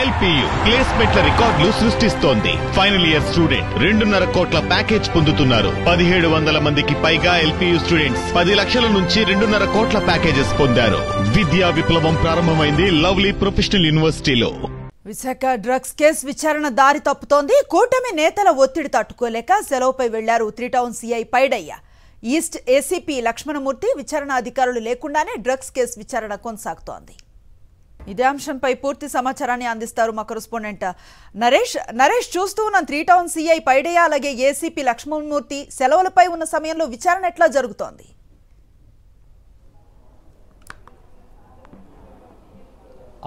LPU ప్లేస్మెంట్ల రికార్డులు సృష్టిస్తోంది. Final year student 2.5 కోట్ల ప్యాకేజ్ పొందుతున్నారు. 1700 మందికి పైగా LPU స్టూడెంట్స్ 10 లక్షల నుంచి 2.5 కోట్ల ప్యాకేజెస్ పొందారు. విద్యా విప్లవం ప్రారంభమైంది లవ్లీ ప్రొఫెషనల్ యూనివర్సిటీలో. విశాఖ డ్రగ్స్ కేసు విచారణ దారి తప్పుతోంది. కూటమి నేతల ఒత్తిడి తట్టుకోలేక సెలవుపై వెళ్లారు 3 town CI Paidayya. East ACP Lakshmanamurthy విచారణ అధికారులు లేకుండానే డ్రగ్స్ కేసు విచారణ కొనసాగుతోంది. ఇదే అంశంపై పూర్తి సమాచారాన్ని అందిస్తారు మా కరెస్పాండెంట్ నరేష్. చూస్తూ ఉన్న 3 టౌన్ సిఐ పైడయ్య అలాగే ఏసీపీ లక్ష్మణమూర్తి సెలవులపై ఉన్న సమయంలో విచారణ ఎట్లా జరుగుతోంది?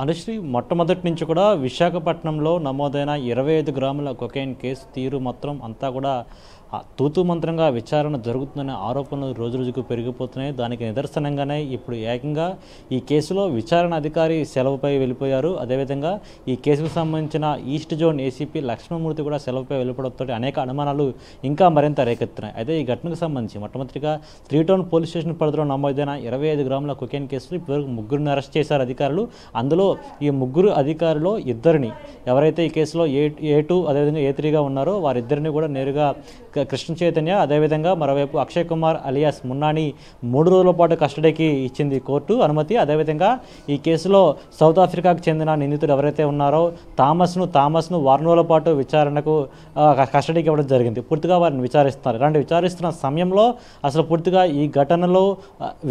అనుశ్రీ, మొట్టమొదటి నుంచి కూడా విశాఖపట్నంలో నమోదైన 25 గ్రాముల కొకైన్ కేసు తీరు మొత్తం అంతా కూడా తూతు మంత్రంగా విచారణ జరుగుతుందనే ఆరోపణలు రోజురోజుకు పెరిగిపోతున్నాయి. దానికి నిదర్శనంగానే ఇప్పుడు ఏకంగా ఈ కేసులో విచారణ అధికారి సెలవుపై వెళ్ళిపోయారు. అదేవిధంగా ఈ కేసుకు సంబంధించిన ఈస్ట్ జోన్ ఏసీపీ లక్ష్మణమూర్తి కూడా సెలవుపై వెళ్ళిపోవడంతో అనేక అనుమానాలు ఇంకా మరింత రేకెత్తున్నాయి. అయితే ఈ ఘటనకు సంబంధించి మొట్టమొదటిగా 3 టౌన్ పోలీస్ స్టేషన్ పరిధిలో నమోదైన 25 గ్రాముల కొకైన్ కేసులు ఇప్పటివరకు 3 అరెస్ట్ చేశారు అధికారులు. అందులో ఈ 3 అధికారులు ఇద్దరిని ఎవరైతే ఈ కేసులో A2 అదేవిధంగా A3గా ఉన్నారో వారిద్దరిని కూడా నేరుగా కృష్ణ చైతన్య అదేవిధంగా మరోవైపు అక్షయ్ కుమార్ అలియాస్ మున్నాని 3 రోజుల పాటు కస్టడీకి ఇచ్చింది కోర్టు అనుమతి. అదేవిధంగా ఈ కేసులో సౌత్ ఆఫ్రికాకు చెందిన నిందితుడు ఎవరైతే ఉన్నారో థామస్ను వారం రోజుల పాటు విచారణకు కస్టడీకి ఇవ్వడం జరిగింది. పూర్తిగా వారిని విచారిస్తున్నారు. ఇలాంటి విచారిస్తున్న సమయంలో అసలు పూర్తిగా ఈ ఘటనలో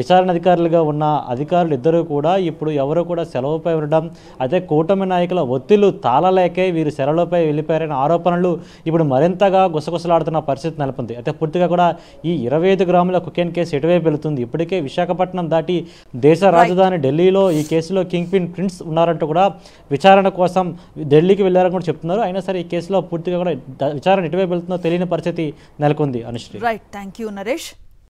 విచారణ అధికారులుగా ఉన్న అధికారులు ఇద్దరు కూడా ఇప్పుడు ఎవరు కూడా సెలవుపై ఉండడం, అదే కూటమి నాయకుల ఒత్తిళ్లు తాళలేకే వీరు సెలవులపై వెళ్ళిపోయారనే ఆరోపణలు ఇప్పుడు మరింతగా గుసగుసలాడుతున్న పరిస్థితి నెలకొంది. అయితే పూర్తిగా కూడా ఈ 25 గ్రాముల కొకైన్ కేసు ఎటువైపు వెళుతుంది? ఇప్పటికే విశాఖపట్నం దాటి దేశ రాజధాని ఢిల్లీలో ఈ కేసులో కింగ్ పిన్ ప్రిన్స్ ఉన్నారంటూ కూడా విచారణ కోసం ఢిల్లీకి వెళ్లారని కూడా చెప్తున్నారు. అయినా సరే ఈ కేసులో పూర్తిగా కూడా విచారణ ఎటువైపు వెళ్తుందో తెలియని పరిస్థితి నెలకొంది. Anusri, right, thank you Naresh.